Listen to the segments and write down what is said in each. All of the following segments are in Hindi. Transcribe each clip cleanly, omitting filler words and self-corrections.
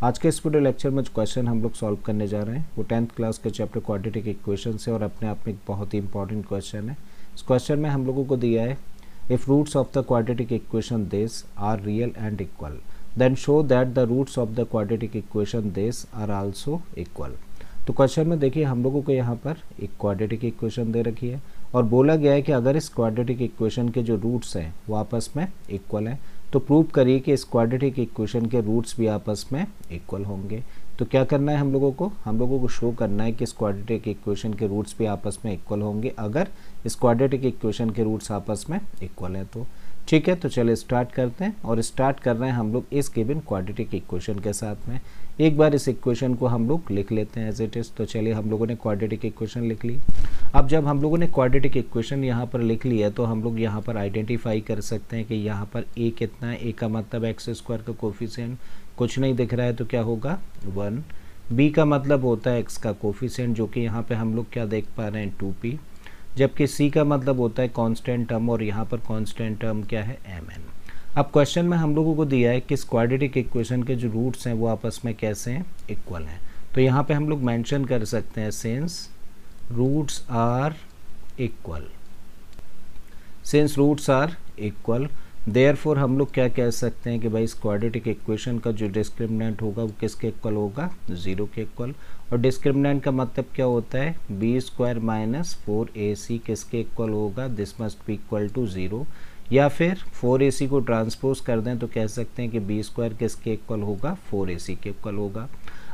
आज के इस वीडियो लेक्चर में जो क्वेश्चन हम लोग सॉल्व करने जा रहे हैं वो 10th क्लास के चैप्टर क्वाड्रेटिक इक्वेशन से और अपने आप में एक बहुत ही इंपॉर्टेंट क्वेश्चन है। इस क्वेश्चन में हम लोगों को दिया है if roots of the quadratic equation this are real and equal then show that the roots of the quadratic equation this are also equal. तो क्वेश्चन में देखिए हम लोगों को यहाँ पर एक क्वाड्रेटिक इक्वेशन दे रखी है और बोला गया है कि अगर इस क्वाड्रेटिक इक्वेशन के जो रूट्स हैं वो आपस में इक्वल हैं तो प्रूव करिए कि इस क्वाड्रेटिक इक्वेशन के रूट्स भी आपस में इक्वल होंगे। तो क्या करना है हम लोगों को शो करना है कि इस क्वाड्रेटिक इक्वेशन के रूट्स भी आपस में इक्वल होंगे अगर इस क्वाड्रेटिक इक्वेशन के रूट्स आपस में इक्वल हैं तो। ठीक है, तो चलिए स्टार्ट करते हैं और स्टार्ट कर रहे हैं हम लोग इस गिवन क्वाड्रेटिक इक्वेशन के साथ में। एक बार इस इक्वेशन को हम लोग लिख लेते हैं एज इट इज़। तो चलिए हम लोगों ने क्वाड्रेटिक इक्वेशन लिख ली। अब जब हम लोगों ने क्वाड्रेटिक इक्वेशन यहाँ पर लिख लिया तो हम लोग यहाँ पर आइडेंटिफाई कर सकते हैं कि यहाँ पर a कितना है। a का मतलब एक्स स्क्वायर का कोफिशिएंट कुछ नहीं दिख रहा है तो क्या होगा 1। b का मतलब होता है x का कोफिशिएंट जो कि यहाँ पे हम लोग क्या देख पा रहे हैं 2p, जबकि c का मतलब होता है कांस्टेंट टर्म और यहाँ पर कांस्टेंट टर्म क्या है mn। अब क्वेश्चन में हम लोगों को दिया है कि इस क्वाड्रेटिक इक्वेशन के जो रूट्स हैं वो आपस में कैसे हैं इक्वल हैं। तो यहाँ पे हम लोग मेंशन कर सकते हैं since roots are equal therefore हम लोग क्या कह सकते हैं कि भाई इस क्वाड्रेटिक इक्वेशन का जो डिस्क्रिमिनेंट होगा वो किसके इक्वल होगा 0 के इक्वल। और डिस्क्रिमिनेंट का मतलब क्या होता है b² माइनस 4ac किसके इक्वल होगा, this must be equal to 0। या फिर 4ac को ट्रांसपोज कर दें तो कह सकते हैं कि b² किसके इक्वल होगा 4ac के इक्वल होगा।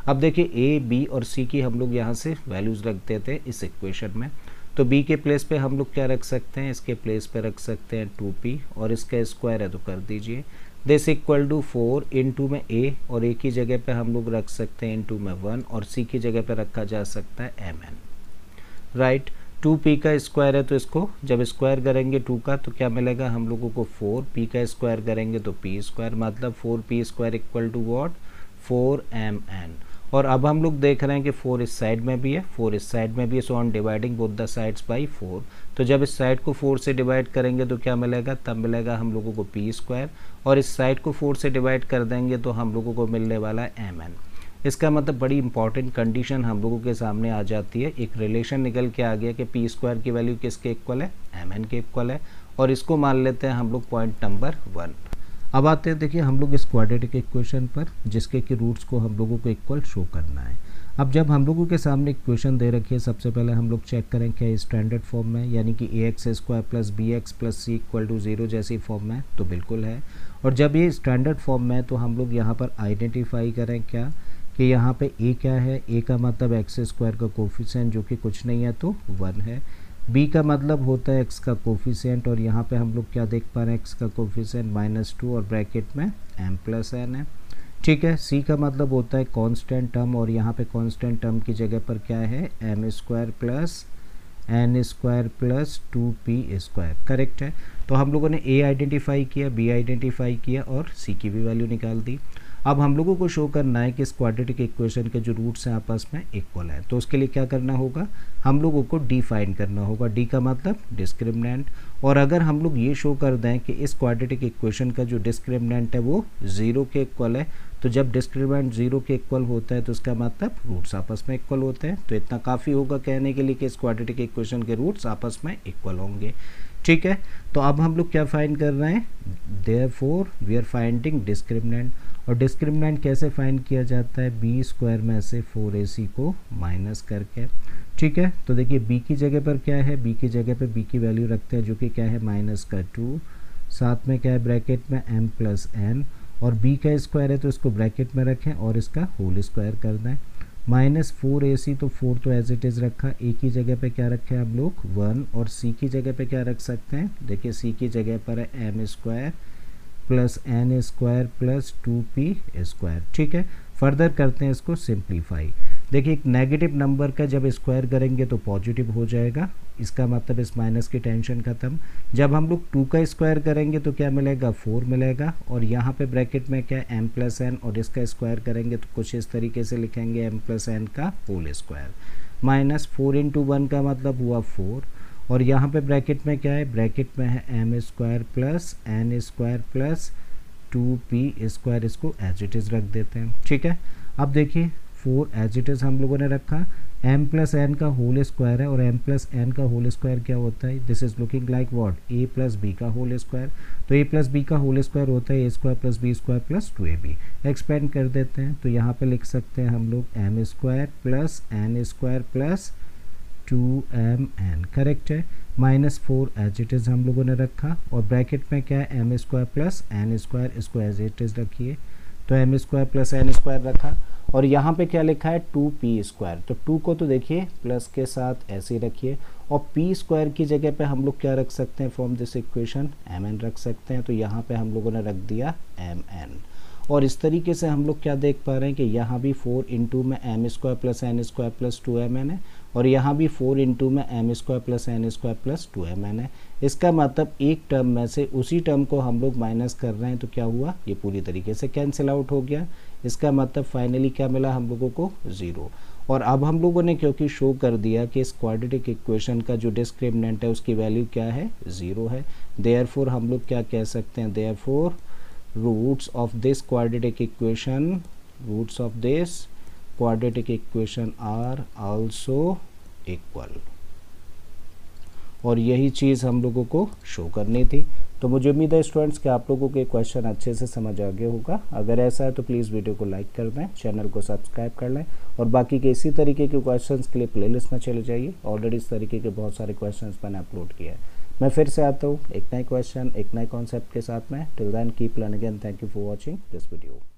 अब देखिए a, b और c की हम लोग यहाँ से वैल्यूज़ रख देते हैं इस इक्वेशन में। तो b के प्लेस पे हम लोग क्या रख सकते हैं, इसके प्लेस पे रख सकते हैं 2p और इसका स्क्वायर है तो कर दीजिए दिस इक्वल टू 4 इंटू में a और a की जगह पे हम लोग रख सकते हैं इंटू में 1 और c की जगह पे रखा जा सकता है mn। राइट, 2p का स्क्वायर है तो इसको जब स्क्वायर करेंगे 2 का तो क्या मिलेगा हम लोगों को 4, p का स्क्वायर करेंगे तो p² मतलब 4p² equal to what 4mn। और अब हम लोग देख रहे हैं कि 4 इस साइड में भी है 4 इस साइड में भी है, so on dividing both the sides by 4। तो जब इस साइड को 4 से डिवाइड करेंगे तो क्या मिलेगा, तब मिलेगा हम लोगों को p² और इस साइड को 4 से डिवाइड कर देंगे तो हम लोगों को मिलने वाला है mn। इसका मतलब बड़ी इंपॉर्टेंट कंडीशन हम लोगों के सामने आ जाती है, एक रिलेशन निकल के आ गया कि p² की वैल्यू किसके इक्वल है mn के इक्वल है और इसको मान लेते हैं हम लोग पॉइंट नंबर 1। अब आते हैं देखिए हम लोग इस क्वाड्रेटिक इक्वेशन पर जिसके कि रूट्स को हम लोगों को इक्वल शो करना है। अब जब हम लोगों के सामने इक्वेशन दे रखी है सबसे पहले हम लोग चेक करें क्या स्टैंडर्ड फॉर्म में यानी कि ax² plus bx plus c equal to 0 जैसी फॉर्म में, तो बिल्कुल है। और जब ये स्टैंडर्ड फॉर्म में है तो हम लोग यहाँ पर आइडेंटिफाई करें क्या कि यहाँ पे a क्या है, a का मतलब x² का कोफिशिएंट जो कि कुछ नहीं है तो 1 है। b का मतलब होता है x का कोफिशिएंट और यहाँ पे हम लोग क्या देख पा रहे हैं x का कोफिशिएंट -2 और ब्रैकेट में m प्लस n है। ठीक है, c का मतलब होता है कांस्टेंट टर्म और यहाँ पे कांस्टेंट टर्म की जगह पर क्या है m² plus n² plus 2p²। Correct है। तो हम लोगों ने a आइडेंटिफाई किया, b आइडेंटिफाई किया और c की भी वैल्यू निकाल दी। अब हम लोगों को शो करना है कि इस क्वाड्रेटिक इक्वेशन के जो रूट्स हैं आपस में इक्वल है। तो उसके लिए क्या करना होगा, हम लोगों को डिफाइन करना होगा। डी का मतलब डिस्क्रिमिनेंट। और अगर हम लोग ये शो कर दें कि इस क्वाड्रेटिक इक्वेशन का जो डिस्क्रिमिनेंट है वो 0 के इक्वल है, तो जब डिस्क्रिमिनेंट 0 के इक्वल होता है तो उसका मतलब रूट्स आपस में इक्वल होते हैं। तो इतना काफ़ी होगा कहने के लिए कि इस क्वाड्रेटिक इक्वेशन के रूट्स आपस में इक्वल होंगे। ठीक है, तो अब हम लोग क्या फाइंड कर रहे हैं, therefore we are finding discriminant. और डिस्क्रिमिनेंट कैसे फाइंड किया जाता है, b² में से 4ac को माइनस करके। ठीक है, तो देखिए b की जगह पर क्या है, b की जगह पर b की वैल्यू रखते हैं जो कि क्या है -2, साथ में क्या है ब्रैकेट में m प्लस n और b का स्क्वायर है तो इसको ब्रैकेट में रखें और इसका होल स्क्वायर कर दें। -4ac तो 4 तो एज इट इज़ रखा, a की जगह पे क्या रखे हम लोग 1 और c की जगह पे क्या रख सकते हैं, देखिए c की जगह पर है m² plus n² plus 2p²। ठीक है, फर्दर करते हैं इसको सिंप्लीफाई। देखिए एक नेगेटिव नंबर का जब स्क्वायर करेंगे तो पॉजिटिव हो जाएगा, इसका मतलब इस माइनस की टेंशन खत्म। जब हम लोग 2 का स्क्वायर करेंगे तो क्या मिलेगा 4 मिलेगा और यहाँ पे ब्रैकेट में क्या है m प्लस n और इसका स्क्वायर करेंगे तो कुछ इस तरीके से लिखेंगे m प्लस n का होल स्क्वायर। -4 इंटू 1 का मतलब हुआ 4 और यहाँ पे ब्रैकेट में क्या है, ब्रैकेट में है m² plus n² plus 2p² इसको एज इट इज़ रख देते हैं, ठीक है। अब देखिए 4 एज इट इज़ हम लोगों ने रखा, m प्लस एन का होल स्क्वायर है और m प्लस एन का होल स्क्वायर क्या होता है, this is looking like what, a plus b का होल स्क्वायर। तो a प्लस बी का होल स्क्वायर होता है a square plus b square plus 2ab। Expand कर देते हैं तो यहाँ पे लिख सकते हैं हम लोग m square plus n square plus 2mn, correct है। -4 एज इट इज़ हम लोगों ने रखा और ब्रैकेट में क्या है m square plus n square, इसको एज इट इज़ रखिए। तो m square plus n square रखा और यहाँ पे क्या लिखा है 2p²। तो 2 को तो देखिए प्लस के साथ ऐसे ही रखिए और p² की जगह पे हम लोग क्या रख सकते हैं फ्रॉम दिस इक्वेशन, mn रख सकते हैं। तो यहाँ पे हम लोगों ने रख दिया mn और इस तरीके से हम लोग क्या देख पा रहे हैं कि यहाँ भी 4 इंटू में m square plus n square plus 2mn है और यहाँ भी 4 इंटू में m square plus n square plus 2mn है। इसका मतलब एक टर्म में से उसी टर्म को हम लोग माइनस कर रहे हैं तो क्या हुआ, ये पूरी तरीके से कैंसिल आउट हो गया। इसका मतलब फाइनली क्या मिला हम लोगों को, 0। और अब हम लोगों ने क्योंकि शो कर दिया कि इस क्वाड्रेटिक इक्वेशन का जो डिस्क्रिमिनेंट है उसकी वैल्यू क्या है, 0 है। देयरफॉर हम लोग क्या कह सकते हैं, therefore roots of this quadratic equation are also equal। और यही चीज़ हम लोगों को शो करनी थी। तो मुझे उम्मीद है स्टूडेंट्स कि आप लोगों के क्वेश्चन अच्छे से समझ आ गया होगा। अगर ऐसा है तो प्लीज़ वीडियो को लाइक कर दें, चैनल को सब्सक्राइब कर लें और बाकी के इसी तरीके के क्वेश्चंस के लिए प्लेलिस्ट में चले जाइए। ऑलरेडी इस तरीके के बहुत सारे क्वेश्चंस मैंने अपलोड किया है। मैं फिर से आता हूँ एक नए क्वेश्चन, एक नए कॉन्सेप्ट के साथ में। Till then keep learning and thank you for watching this video.